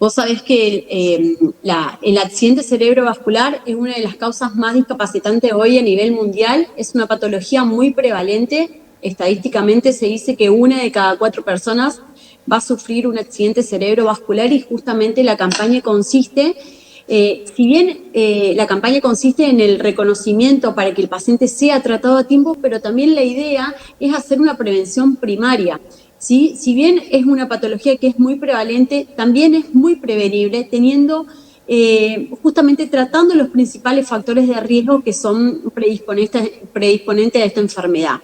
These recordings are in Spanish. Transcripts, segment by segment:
Vos sabés que el accidente cerebrovascular es una de las causas más discapacitantes hoy a nivel mundial. Es una patología muy prevalente. Estadísticamente se dice que 1 de cada 4 personas va a sufrir un accidente cerebrovascular y justamente la campaña consiste, si bien la campaña consiste en el reconocimiento para que el paciente sea tratado a tiempo, pero también la idea es hacer una prevención primaria. ¿Sí? Si bien es una patología que es muy prevalente, también es muy prevenible, teniendo justamente tratando los principales factores de riesgo que son predisponentes a esta enfermedad,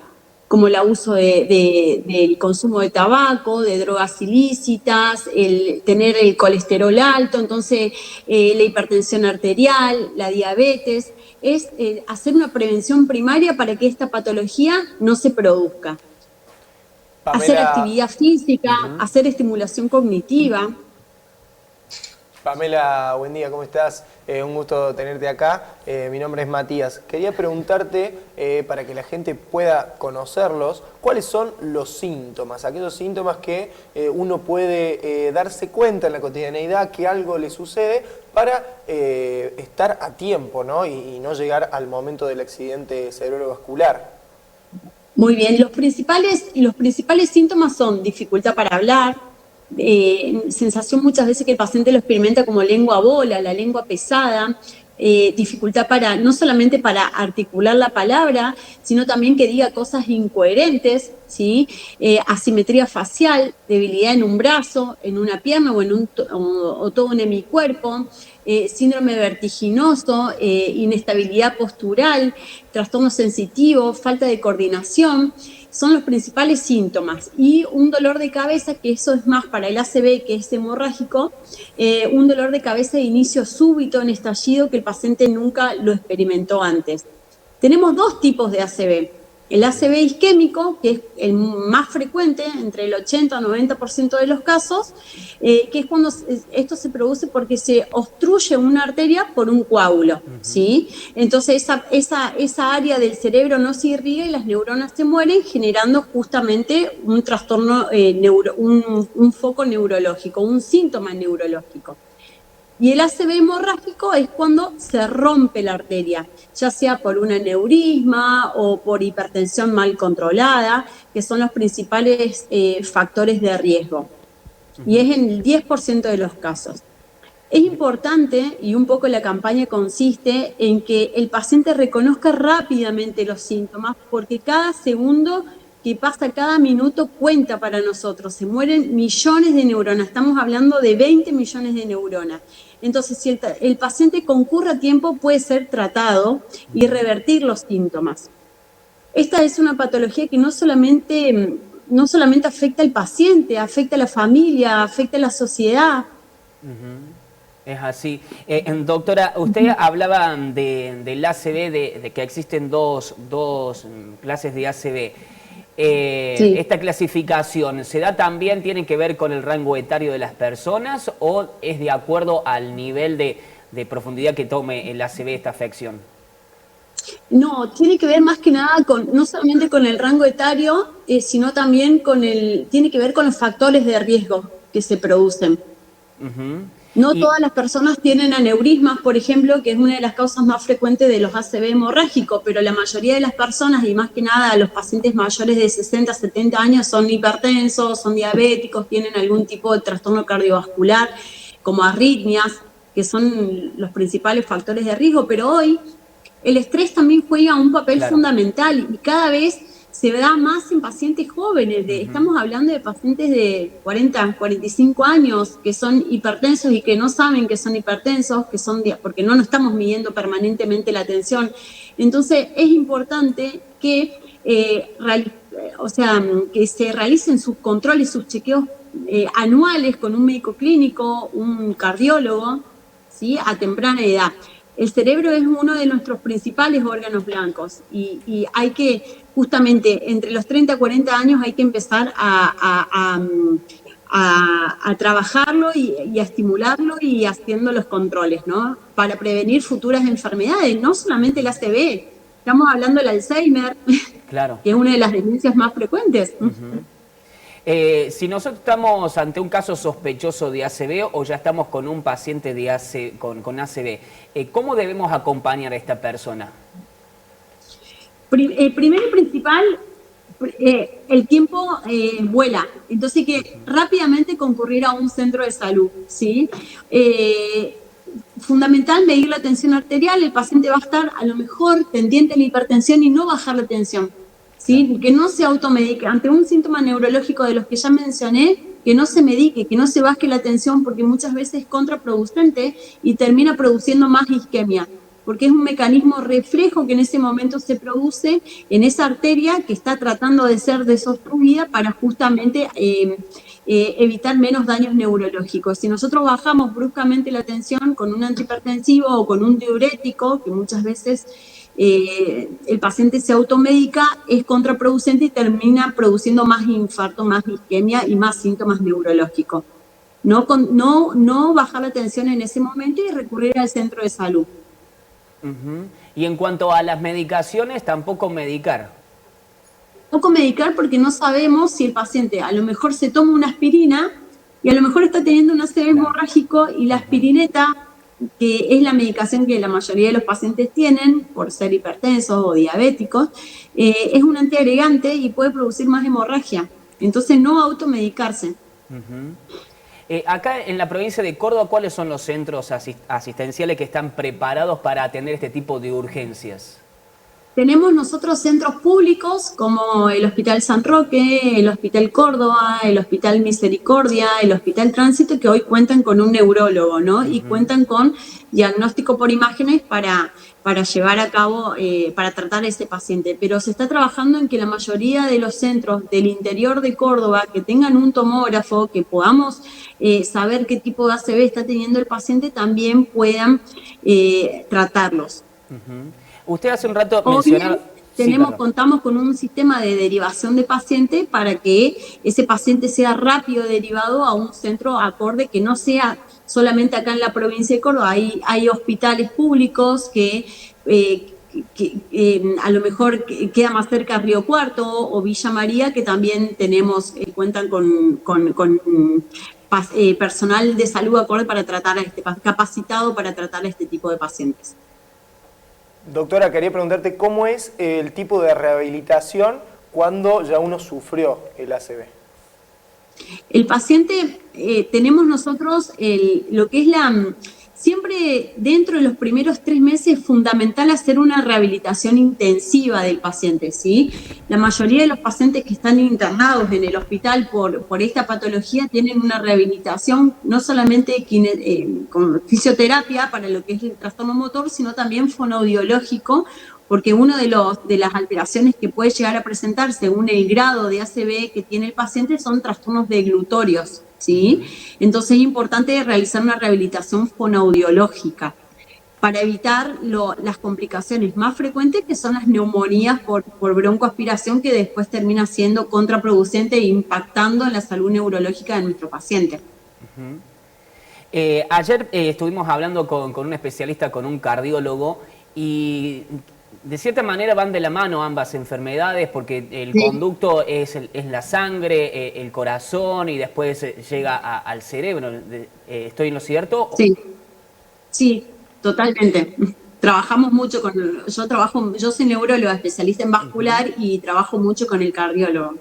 como el abuso del consumo de tabaco, de drogas ilícitas, el tener el colesterol alto, entonces la hipertensión arterial, la diabetes, es hacer una prevención primaria para que esta patología no se produzca. Hacer Pamela, actividad física, hacer estimulación cognitiva. Pamela, buen día, ¿cómo estás? Un gusto tenerte acá. Mi nombre es Matías. Quería preguntarte, para que la gente pueda conocerlos, ¿cuáles son los síntomas? Aquellos síntomas que uno puede darse cuenta en la cotidianeidad que algo le sucede para estar a tiempo, ¿no? Y no llegar al momento del accidente cerebrovascular. Muy bien, los principales síntomas son dificultad para hablar, sensación muchas veces que el paciente lo experimenta como lengua bola, la lengua pesada, dificultad para no solamente para articular la palabra, sino también que diga cosas incoherentes, ¿sí? Asimetría facial, debilidad en un brazo, en una pierna o todo en hemicuerpo, síndrome vertiginoso, inestabilidad postural, trastorno sensitivo, falta de coordinación, son los principales síntomas. Y un dolor de cabeza, que eso es más para el ACV, que es hemorrágico, un dolor de cabeza de inicio súbito en estallido que el paciente nunca lo experimentó antes. Tenemos 2 tipos de ACV. El ACV isquémico, que es el más frecuente, entre el 80 y 90% de los casos, que es cuando esto se produce porque se obstruye una arteria por un coágulo, ¿sí? Entonces esa área del cerebro no se irriga y las neuronas se mueren, generando justamente un trastorno, un foco neurológico, un síntoma neurológico. Y el ACV hemorrágico es cuando se rompe la arteria, ya sea por un aneurisma o por hipertensión mal controlada, que son los principales factores de riesgo. Y es en el 10% de los casos. Es importante, y un poco la campaña consiste en que el paciente reconozca rápidamente los síntomas, porque cada segundo que pasa, cada minuto cuenta para nosotros. Se mueren millones de neuronas, estamos hablando de 20 millones de neuronas. Entonces, si el paciente concurre a tiempo, puede ser tratado y revertir los síntomas. Esta es una patología que no solamente afecta al paciente, afecta a la familia, afecta a la sociedad. Es así. Doctora, usted hablaba del ACV, de que existen dos clases de ACV. Sí. ¿Esta clasificación se da también, tiene que ver con el rango etario de las personas o es de acuerdo al nivel de profundidad que tome el ACV esta afección? No, tiene que ver más que nada no solamente con el rango etario, sino también tiene que ver con los factores de riesgo que se producen. No todas las personas tienen aneurismas, por ejemplo, que es una de las causas más frecuentes de los ACV hemorrágicos, pero la mayoría de las personas, y más que nada los pacientes mayores de 60, 70 años, son hipertensos, son diabéticos, tienen algún tipo de trastorno cardiovascular, como arritmias, que son los principales factores de riesgo, pero hoy el estrés también juega un papel fundamental y cada vez se da más en pacientes jóvenes. Estamos hablando de pacientes de 40, 45 años que son hipertensos y que no saben que son hipertensos, porque no nos estamos midiendo permanentemente la tensión. Entonces es importante que, que se realicen sus controles, sus chequeos anuales con un médico clínico, un cardiólogo, ¿sí? A temprana edad. El cerebro es uno de nuestros principales órganos blancos y hay que, justamente, entre los 30 y 40 años hay que empezar a trabajarlo y a estimularlo y haciendo los controles, ¿no? Para prevenir futuras enfermedades, no solamente el ACV, estamos hablando del Alzheimer, Claro. que es una de las demencias más frecuentes. Si nosotros estamos ante un caso sospechoso de ACV o ya estamos con un paciente de con ACV, ¿cómo debemos acompañar a esta persona? Primero y principal, el tiempo vuela, entonces hay que rápidamente concurrir a un centro de salud, ¿sí? Fundamental medir la tensión arterial, el paciente va a estar a lo mejor pendiente de la hipertensión y no bajar la tensión, ¿sí? Que no se automedique ante un síntoma neurológico de los que ya mencioné, que no se medique, que no se baje la tensión porque muchas veces es contraproducente y termina produciendo más isquemia, porque es un mecanismo reflejo que en ese momento se produce en esa arteria que está tratando de ser desobstruida para justamente evitar menos daños neurológicos. Si nosotros bajamos bruscamente la tensión con un antihipertensivo o con un diurético, que muchas veces el paciente se automedica, es contraproducente y termina produciendo más infarto, más isquemia y más síntomas neurológicos. No bajar la tensión en ese momento y recurrir al centro de salud. Y en cuanto a las medicaciones, tampoco medicar. Tampoco medicar porque no sabemos si el paciente a lo mejor se toma una aspirina y a lo mejor está teniendo un ACV hemorrágico y la aspirineta, que es la medicación que la mayoría de los pacientes tienen por ser hipertensos o diabéticos, es un antiagregante y puede producir más hemorragia. Entonces no automedicarse. Acá en la provincia de Córdoba, ¿cuáles son los centros asistenciales que están preparados para atender este tipo de urgencias? Tenemos nosotros centros públicos como el Hospital San Roque, el Hospital Córdoba, el Hospital Misericordia, el Hospital Tránsito, que hoy cuentan con un neurólogo, ¿no? Y cuentan con diagnóstico por imágenes para llevar a cabo, para tratar a ese paciente. Pero se está trabajando en que la mayoría de los centros del interior de Córdoba que tengan un tomógrafo, que podamos saber qué tipo de ACV está teniendo el paciente, también puedan tratarlos. Usted hace un rato mencionaba... Contamos con un sistema de derivación de paciente para que ese paciente sea rápido derivado a un centro acorde, que no sea solamente acá en la provincia de Córdoba. Hay hospitales públicos que a lo mejor queda más cerca Río Cuarto o Villa María, que también cuentan con personal de salud acorde para tratar capacitado para tratar a este tipo de pacientes. Doctora, quería preguntarte cómo es el tipo de rehabilitación cuando ya uno sufrió el ACV. El paciente, tenemos nosotros lo que es siempre dentro de los primeros 3 meses es fundamental hacer una rehabilitación intensiva del paciente, ¿sí? La mayoría de los pacientes que están internados en el hospital por esta patología tienen una rehabilitación no solamente con fisioterapia para lo que es el trastorno motor, sino también fonoaudiológico, porque una de las alteraciones que puede llegar a presentar según el grado de ACV que tiene el paciente son trastornos deglutorios, ¿sí? Entonces es importante realizar una rehabilitación fonoaudiológica para evitar las complicaciones más frecuentes, que son las neumonías por broncoaspiración, que después termina siendo contraproducente e impactando en la salud neurológica de nuestro paciente. Ayer estuvimos hablando con un especialista, con un cardiólogo, y de cierta manera van de la mano ambas enfermedades, porque el conducto es la sangre, el corazón, y después llega al cerebro. ¿Estoy en lo cierto? Sí, totalmente. Trabajamos mucho yo soy neuróloga, especialista en vascular, y trabajo mucho con el cardiólogo.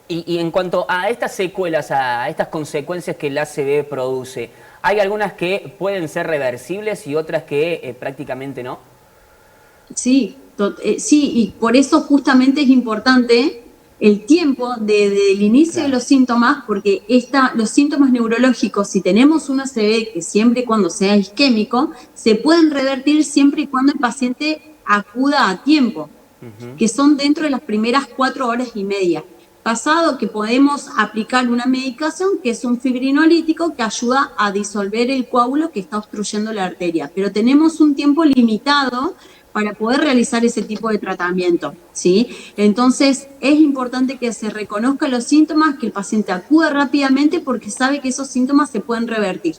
Y en cuanto a estas secuelas, a estas consecuencias que el ACV produce, ¿hay algunas que pueden ser reversibles y otras que prácticamente no? Sí, y por eso justamente es importante el tiempo desde el inicio de los síntomas, porque los síntomas neurológicos, si tenemos un ACV, que siempre y cuando sea isquémico, se pueden revertir siempre y cuando el paciente acuda a tiempo, que son dentro de las primeras 4 horas y media. Pasado que podemos aplicar una medicación que es un fibrinolítico que ayuda a disolver el coágulo que está obstruyendo la arteria, pero tenemos un tiempo limitado para poder realizar ese tipo de tratamiento, ¿sí? Entonces, es importante que se reconozcan los síntomas, que el paciente acuda rápidamente porque sabe que esos síntomas se pueden revertir.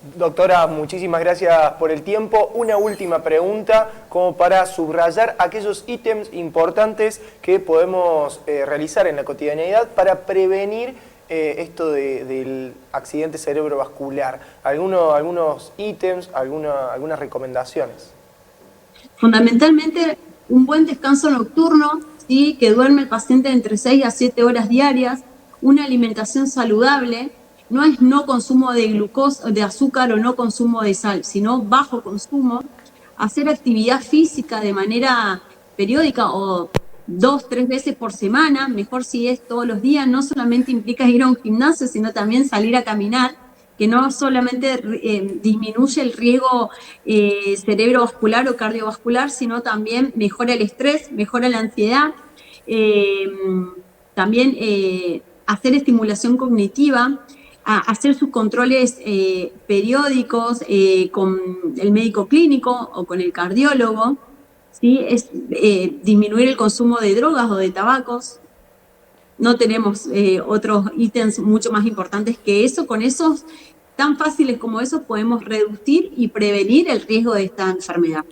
Doctora, muchísimas gracias por el tiempo. Una última pregunta como para subrayar aquellos ítems importantes que podemos realizar en la cotidianeidad para prevenir esto del accidente cerebrovascular. Algunos ítems, algunas recomendaciones. Fundamentalmente, un buen descanso nocturno, ¿sí? Que duerme el paciente entre 6 a 7 horas diarias, una alimentación saludable, no es no consumo de glucosa, de azúcar o no consumo de sal, sino bajo consumo, hacer actividad física de manera periódica o 2, 3 veces por semana, mejor si es todos los días, no solamente implica ir a un gimnasio, sino también salir a caminar, que no solamente disminuye el riesgo cerebrovascular o cardiovascular, sino también mejora el estrés, mejora la ansiedad, también hacer estimulación cognitiva, hacer sus controles periódicos con el médico clínico o con el cardiólogo, ¿sí? Es disminuir el consumo de drogas o de tabacos. No tenemos otros ítems mucho más importantes que eso. Con esos tan fáciles como esos podemos reducir y prevenir el riesgo de esta enfermedad.